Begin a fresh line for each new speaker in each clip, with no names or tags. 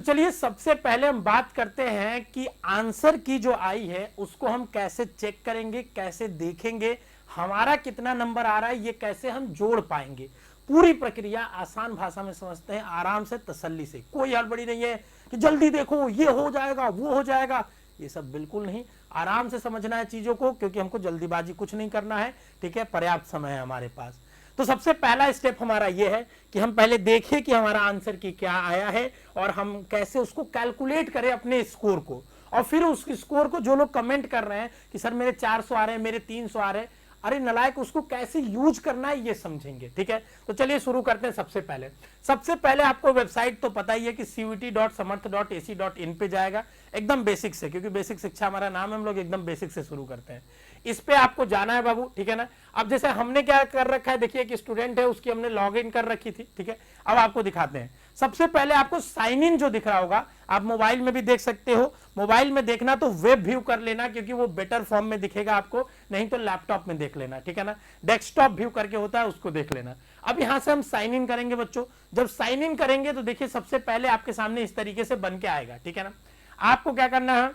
चलिए सबसे पहले हम बात करते हैं कि आंसर की जो आई है उसको हम कैसे चेक करेंगे, कैसे देखेंगे, हमारा कितना नंबर आ रहा है, ये कैसे हम जोड़ पाएंगे। पूरी प्रक्रिया आसान भाषा में समझते हैं, आराम से तसल्ली से। कोई हड़बड़ी नहीं है कि जल्दी देखो ये हो जाएगा वो हो जाएगा, ये सब बिल्कुल नहीं। आराम से समझना है चीजों को, क्योंकि हमको जल्दीबाजी कुछ नहीं करना है। ठीक है, पर्याप्त समय है हमारे पास। तो सबसे पहला स्टेप हमारा यह है कि हम पहले देखें कि हमारा आंसर की क्या आया है और हम कैसे उसको कैलकुलेट करें अपने स्कोर को। और फिर उस स्कोर को जो लोग कमेंट कर रहे हैं कि सर मेरे 400 आ रहे हैं, मेरे 300 आ रहे हैं, अरे नलायक, उसको कैसे यूज करना है ये समझेंगे। ठीक है, तो चलिए शुरू करते हैं। सबसे पहले आपको वेबसाइट तो पता ही है कि cvt.samarth.ac.in पे जाएगा, एकदम बेसिक से, क्योंकि बेसिक शिक्षा हमारा नाम है, हम लोग एकदम बेसिक से शुरू करते हैं। इस पे आपको जाना है बाबू। ठीक है ना। अब जैसे हमने क्या कर रखा है, देखिए एक स्टूडेंट है, उसकी हमने लॉग इन कर रखी थी। ठीक है, अब आपको दिखाते हैं। सबसे पहले आपको साइन इन जो दिख रहा होगा, आप मोबाइल में भी देख सकते हो। मोबाइल में देखना तो वेब व्यू कर लेना, क्योंकि वो बेटर फॉर्म में दिखेगा आपको, नहीं तो लैपटॉप में देख लेना। ठीक है ना, डेस्कटॉप व्यू करके होता है, उसको देख लेना। अब यहां से हम साइन इन करेंगे बच्चों। जब साइन इन करेंगे तो देखिए सबसे पहले आपके सामने इस तरीके से बन के आएगा। ठीक है ना, आपको क्या करना है,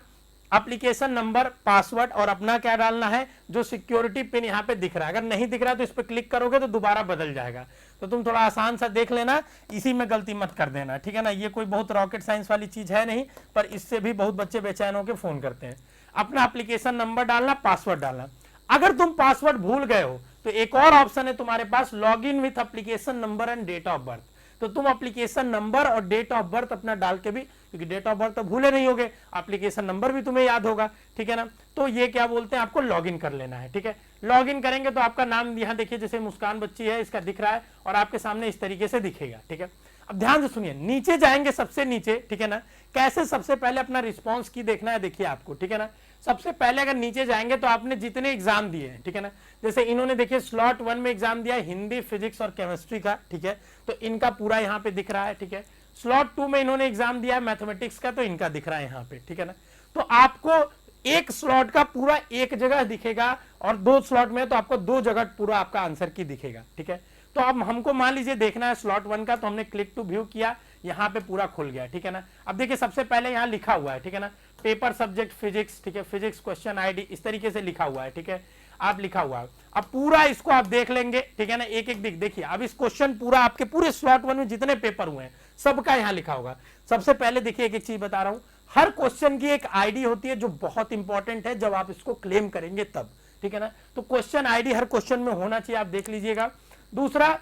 एप्लीकेशन नंबर, पासवर्ड और अपना क्या डालना है, जो सिक्योरिटी पिन यहाँ पे दिख रहा है। अगर नहीं दिख रहा है तो इस पे क्लिक करोगे तो दोबारा बदल जाएगा, तो तुम थोड़ा आसान सा देख लेना, इसी में गलती मत कर देना। ठीक है ना, ये कोई बहुत रॉकेट साइंस वाली चीज है नहीं, पर इससे भी बहुत बच्चे बेचैन होकर फोन करते हैं। अपना एप्लीकेशन नंबर डालना, पासवर्ड डालना। अगर तुम पासवर्ड भूल गए हो तो एक और ऑप्शन है तुम्हारे पास, log in with application number and date of birth. तो तुम एप्लीकेशन नंबर और डेट ऑफ बर्थ अपना डाल के भी, क्योंकि डेट ऑफ बर्थ तो भूले नहीं होगे, एप्लीकेशन नंबर भी तुम्हें याद होगा। ठीक है ना, तो ये क्या बोलते हैं, आपको लॉगिन कर लेना है। ठीक है, लॉगिन करेंगे तो आपका नाम यहाँ देखिए, जैसे मुस्कान बच्ची है, इसका दिख रहा है और आपके सामने इस तरीके से दिखेगा। ठीक है, अब ध्यान से सुनिए, नीचे जाएंगे सबसे नीचे। ठीक है ना, कैसे सबसे पहले अपना रिस्पॉन्स की देखना है, देखिए आपको। ठीक है ना, सबसे पहले अगर नीचे जाएंगे तो आपने जितने एग्जाम दिए हैं, ठीक है ना, जैसे इन्होंने देखिए स्लॉट 1 में एग्जाम दिया हिंदी, फिजिक्स और केमिस्ट्री का। ठीक है, तो इनका पूरा यहाँ पे दिख रहा है। ठीक है, स्लॉट 2 में इन्होंने एग्जाम दिया है मैथमेटिक्स का, तो इनका दिख रहा है यहाँ पे। ठीक है ना, तो आपको एक स्लॉट का पूरा एक जगह दिखेगा और 2 स्लॉट में तो आपको 2 जगह पूरा आपका आंसर की दिखेगा। ठीक है, तो अब हमको मान लीजिए देखना है स्लॉट 1 का, तो हमने क्लिक टू व्यू किया, यहाँ पे पूरा खुल गया। ठीक है ना, अब देखिए सबसे पहले यहाँ लिखा हुआ है, ठीक है ना, पेपर सब्जेक्ट फिजिक्स। ठीक है, फिजिक्स क्वेश्चन आईडी इस तरीके से लिखा हुआ है। ठीक है, आप लिखा हुआ है, अब पूरा इसको आप देख लेंगे। ठीक है ना, एक एक देखिए, अब इस क्वेश्चन पूरा आपके पूरे स्लॉट 1 में जितने पेपर हुए हैं सबका यहाँ लिखा होगा। सबसे पहले देखिए एक एक चीज बता रहा हूं, हर क्वेश्चन की एक आईडी होती है जो बहुत इंपॉर्टेंट है जब आप इसको क्लेम करेंगे तब। ठीक है ना, तो क्वेश्चन आईडी हर क्वेश्चन में होना चाहिए, आप देख लीजिएगा। दूसरा,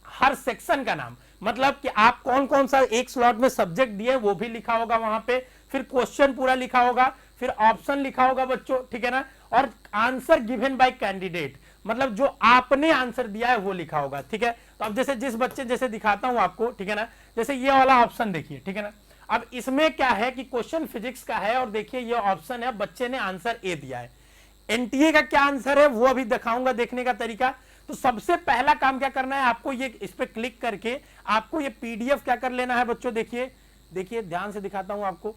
हर सेक्शन का नाम, मतलब कि आप कौन कौन सा एक स्लॉट में सब्जेक्ट दिए वो भी लिखा होगा वहां पे, फिर क्वेश्चन पूरा लिखा होगा, फिर ऑप्शन लिखा होगा बच्चों। ठीक है ना, और आंसर गिवन बाय कैंडिडेट, मतलब जो आपने आंसर दिया है वो लिखा होगा। ठीक है, तो अब जैसे जिस बच्चे, जैसे दिखाता हूं आपको। ठीक है ना, जैसे ये वाला ऑप्शन देखिए। ठीक है ना, अब इसमें क्या है कि क्वेश्चन फिजिक्स का है और देखिए ये ऑप्शन है, बच्चे ने आंसर ए दिया है। एनटीए का क्या आंसर है वो अभी दिखाऊंगा, देखने का तरीका। तो सबसे पहला काम क्या करना है आपको, ये इस पे क्लिक करके आपको ये पीडीएफ क्या कर लेना है बच्चों, देखिए देखिए ध्यान से दिखाता हूं आपको।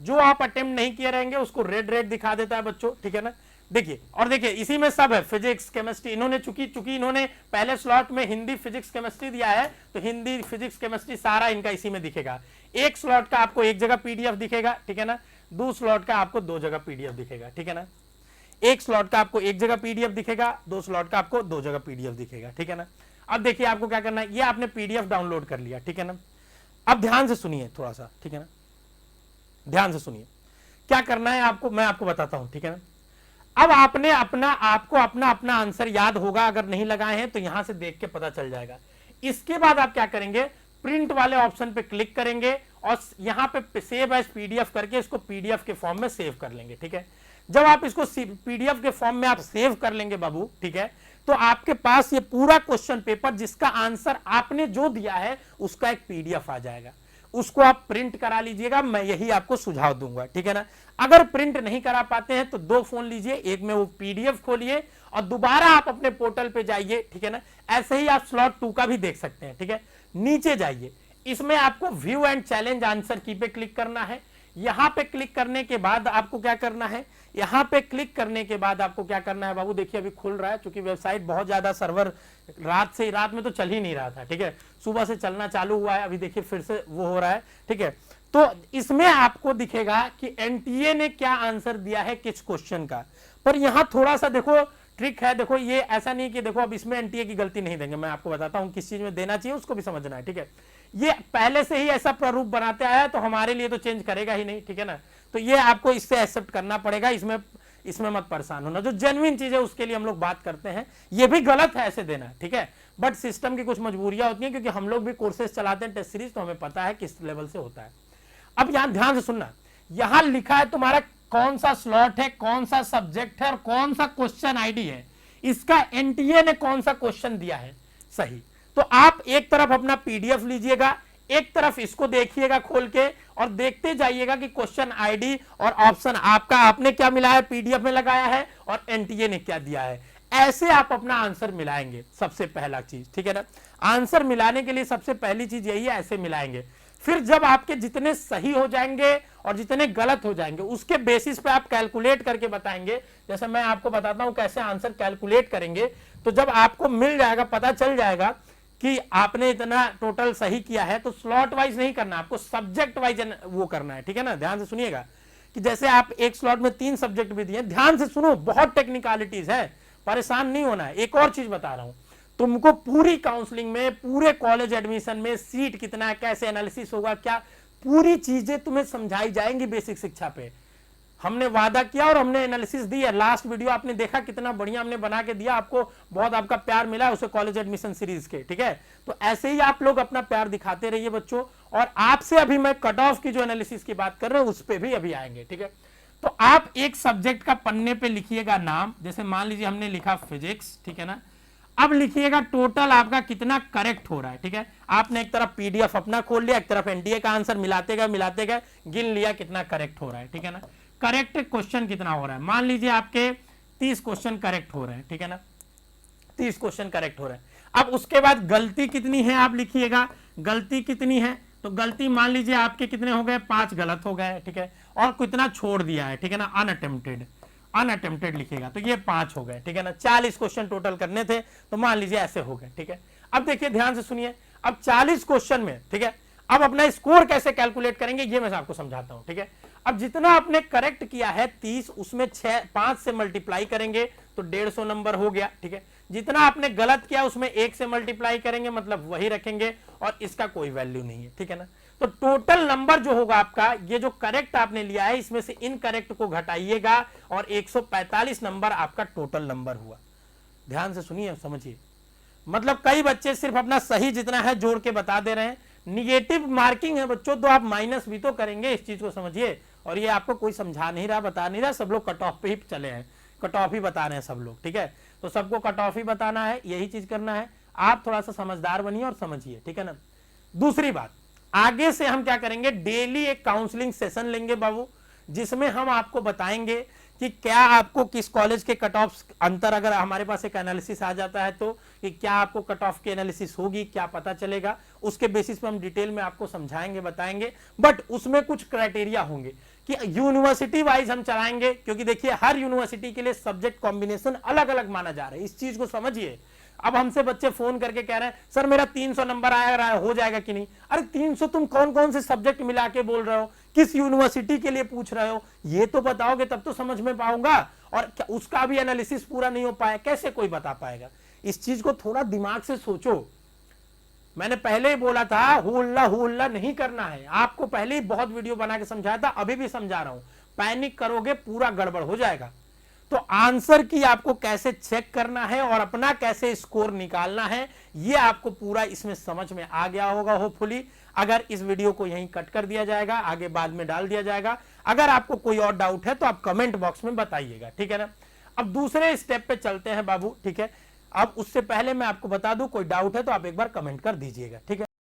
जो आप अटेम्प्ट नहीं किए रहेंगे उसको रेड रेड दिखा देता है बच्चों। ठीक है ना, देखिए, और देखिए इसी में सब है, फिजिक्स केमिस्ट्री। इन्होंने चूंकि इन्होंने पहले स्लॉट में हिंदी फिजिक्स केमिस्ट्री दिया है, तो हिंदी फिजिक्स केमिस्ट्री सारा इनका इसी में दिखेगा। एक स्लॉट का आपको एक जगह पीडीएफ दिखेगा। ठीक है ना, 2 स्लॉट का आपको 2 जगह पीडीएफ दिखेगा। ठीक है ना, एक स्लॉट का आपको एक जगह पीडीएफ दिखेगा, 2 स्लॉट का आपको 2 जगह पीडीएफ दिखेगा। ठीक है ना, अब देखिए आपको क्या करना है, ये आपने पीडीएफ डाउनलोड कर लिया। ठीक है ना, अब ध्यान से सुनिए थोड़ा सा। ठीक है ना, ध्यान से सुनिए क्या करना है आपको, मैं आपको बताता हूं। ठीक है ना, अब आपको अपना आंसर याद होगा, अगर नहीं लगाए हैं तो यहां से देख के पता चल जाएगा। इसके बाद आप क्या करेंगे, प्रिंट वाले ऑप्शन पे क्लिक करेंगे और यहां पे सेव एज पीडीएफ करके इसको पीडीएफ के फॉर्म में सेव कर लेंगे। ठीक है, जब आप इसको पीडीएफ के फॉर्म में आप सेव कर लेंगे बाबू, ठीक है, तो आपके पास ये पूरा क्वेश्चन पेपर जिसका आंसर आपने जो दिया है उसका एक पीडीएफ आ जाएगा। उसको आप प्रिंट करा लीजिएगा, मैं यही आपको सुझाव दूंगा। ठीक है ना, अगर प्रिंट नहीं करा पाते हैं तो 2 फोन लीजिए, एक में वो पीडीएफ खोलिए और दोबारा आप अपने पोर्टल पे जाइए। ठीक है ना, ऐसे ही आप स्लॉट 2 का भी देख सकते हैं। ठीक है, नीचे जाइए, इसमें आपको व्यू एंड चैलेंज आंसर की पे क्लिक करना है। यहां पे क्लिक करने के बाद आपको क्या करना है, यहां पे क्लिक करने के बाद आपको क्या करना है बाबू, देखिए अभी खुल रहा है, क्योंकि वेबसाइट बहुत ज्यादा सर्वर रात में तो चल ही नहीं रहा था, ठीक है, सुबह से चलना चालू हुआ है, अभी देखिए फिर से वो हो रहा है, ठीक है। तो इसमें आपको दिखेगा कि एनटीए ने क्या आंसर दिया है किस क्वेश्चन का। पर यहां थोड़ा सा देखो ट्रिक है, देखो ये ऐसा नहीं कि देखो अब इसमें एनटीए की गलती नहीं देंगे, मैं आपको बताता हूं किस चीज में देना चाहिए उसको भी समझना है, ठीक है। ये पहले से ही ऐसा प्रारूप बनाते आया है तो हमारे लिए तो चेंज करेगा ही नहीं, ठीक है ना। तो ये आपको इससे एक्सेप्ट करना पड़ेगा, इसमें मत परेशान होना, जो जेन्युइन चीज है उसके लिए हम लोग बात करते हैं। ये भी गलत है ऐसे देना, ठीक है, बट सिस्टम की कुछ मजबूरियां होती हैं, क्योंकि हम लोग भी कोर्सेज चलाते हैं टेस्ट सीरीज, तो हमें पता है किस लेवल से होता है। अब यहां ध्यान से सुनना, यहां लिखा है तुम्हारा कौन सा स्लॉट है, कौन सा सब्जेक्ट है और कौन सा क्वेश्चन आईडी है, इसका एनटीए ने कौन सा क्वेश्चन दिया है सही। तो आप एक तरफ अपना पीडीएफ लीजिएगा, एक तरफ इसको देखिएगा खोल के और देखते जाइएगा कि क्वेश्चन आईडी और ऑप्शन आपका आपने क्या मिलाया है, पीडीएफ में लगाया है, और एनटीए ने क्या दिया है। ऐसे आप अपना आंसर मिलाएंगे, सबसे पहला चीज, ठीक है ना। आंसर मिलाने के लिए सबसे पहली चीज यही है, ऐसे मिलाएंगे। फिर जब आपके जितने सही हो जाएंगे और जितने गलत हो जाएंगे उसके बेसिस पे आप कैलकुलेट करके बताएंगे। जैसे मैं आपको बताता हूं कैसे आंसर कैलकुलेट करेंगे। तो जब आपको मिल जाएगा, पता चल जाएगा कि आपने इतना टोटल सही किया है, तो स्लॉट वाइज नहीं करना, आपको सब्जेक्ट वाइज वो करना है, ठीक है ना। ध्यान से सुनिएगा कि जैसे आप एक स्लॉट में 3 सब्जेक्ट भी दिए, ध्यान से सुनो, बहुत टेक्निकलिटीज है, परेशान नहीं होना है। एक और चीज बता रहा हूं, तुमको पूरी काउंसलिंग में, पूरे कॉलेज एडमिशन में सीट कितना है, कैसे एनालिसिस होगा, क्या पूरी चीजें तुम्हें समझाई जाएंगी बेसिक शिक्षा पे। हमने वादा किया और हमने एनालिसिस दी है। लास्ट वीडियो आपने देखा कितना बढ़िया हमने बना के दिया, आपको बहुत आपका प्यार मिला है उसे कॉलेज एडमिशन सीरीज के, ठीक है। तो ऐसे ही आप लोग अपना प्यार दिखाते रहिए बच्चों। और आपसे अभी मैं कट ऑफ की जो एनालिसिस की बात कर रहा हूं उस पर भी अभी आएंगे, ठीक है। तो आप एक सब्जेक्ट का पन्ने पे लिखिएगा नाम, जैसे मान लीजिए हमने लिखा फिजिक्स, ठीक है ना। अब लिखिएगा टोटल आपका कितना करेक्ट हो रहा है, ठीक है। आपने एक तरफ पीडीएफ अपना खोल लिया, एक तरफ एनटीए का आंसर, मिलाते गए गिन लिया कितना करेक्ट हो रहा है, ठीक है ना। करेक्ट क्वेश्चन कितना हो रहा है, मान लीजिए आपके 30 क्वेश्चन करेक्ट हो रहे हैं, ठीक है ना, 30 क्वेश्चन करेक्ट हो रहे हैं। अब उसके बाद गलती कितनी है आप लिखिएगा, गलती कितनी है, तो गलती मान लीजिए आपके कितने हो गए, 5 गलत हो गए, ठीक है, और कितना छोड़ दिया है, ठीक है ना, अनअटेम्प्टेड लिखिएगा, तो ये 5 हो गए, ठीक है ना। 40 क्वेश्चन टोटल करने थे, तो मान लीजिए ऐसे हो गए, ठीक है। अब देखिए ध्यान से सुनिए, अब 40 क्वेश्चन में, ठीक है, अब अपना स्कोर कैसे कैलकुलेट करेंगे ये मैं आपको समझाता हूं, ठीक है। अब जितना आपने करेक्ट किया है 30, उसमें 5 से मल्टीप्लाई करेंगे तो 150 नंबर हो गया, ठीक है। जितना आपने गलत किया उसमें 1 से मल्टीप्लाई करेंगे, मतलब वही रखेंगे और इसका कोई वैल्यू नहीं है, ठीक है ना। तो टोटल नंबर जो होगा आपका, ये जो करेक्ट आपने लिया है इसमें से इनकरेक्ट को घटाइएगा और 145 नंबर आपका टोटल नंबर हुआ। ध्यान से सुनिए, समझिए, मतलब कई बच्चे सिर्फ अपना सही जितना है जोड़ के बता दे रहे हैं। निगेटिव मार्किंग है बच्चों, तो आप माइनस भी तो करेंगे, इस चीज को समझिए। और ये आपको कोई समझा नहीं रहा, बता नहीं रहा, सब लोग कट ऑफ पे ही चले हैं, कट ऑफ ही बता रहे हैं सब लोग, ठीक है। तो सबको कट ऑफ ही बताना है, यही चीज करना है। आप थोड़ा सा समझदार बनिए और समझिए, ठीक है ना। दूसरी बात, आगे से हम क्या करेंगे, डेली एक काउंसलिंग सेशन लेंगे बाबू, जिसमें हम आपको बताएंगे कि क्या आपको किस कॉलेज के कट ऑफ अंतर, अगर हमारे पास एक एनालिसिस आ जाता है तो कि क्या आपको कट ऑफ की एनालिसिस होगी, क्या पता चलेगा, उसके बेसिस पे हम डिटेल में आपको समझाएंगे, बताएंगे। बट उसमें कुछ क्राइटेरिया होंगे कि यूनिवर्सिटी वाइज हम चलाएंगे, क्योंकि देखिए हर यूनिवर्सिटी के लिए सब्जेक्ट कॉम्बिनेशन अलग अलग माना जा रहा है, इस चीज को समझिए। अब हमसे बच्चे फोन करके कह रहे हैं सर मेरा 300 नंबर आया रहा है, हो जाएगा कि नहीं। अरे 300 तुम कौन कौन से सब्जेक्ट मिला के बोल रहे हो, किस यूनिवर्सिटी के लिए पूछ रहे हो, ये तो बताओगे तब तो समझ में पाऊंगा। और क्या उसका भी एनालिसिस पूरा नहीं हो पाया, कैसे कोई बता पाएगा। इस चीज को थोड़ा दिमाग से सोचो। मैंने पहले ही बोला था हुल्ला नहीं करना है, आपको पहले ही बहुत वीडियो बना के समझाया था, अभी भी समझा रहा हूं। पैनिक करोगे पूरा गड़बड़ हो जाएगा। तो आंसर की आपको कैसे चेक करना है और अपना कैसे स्कोर निकालना है, ये आपको पूरा इसमें समझ में आ गया होगा होपफुली। अगर इस वीडियो को यहीं कट कर दिया जाएगा, आगे बाद में डाल दिया जाएगा। अगर आपको कोई और डाउट है तो आप कमेंट बॉक्स में बताइएगा, ठीक है ना। अब दूसरे स्टेप पे चलते हैं बाबू, ठीक है। अब उससे पहले मैं आपको बता दूं, कोई डाउट है तो आप एक बार कमेंट कर दीजिएगा, ठीक है।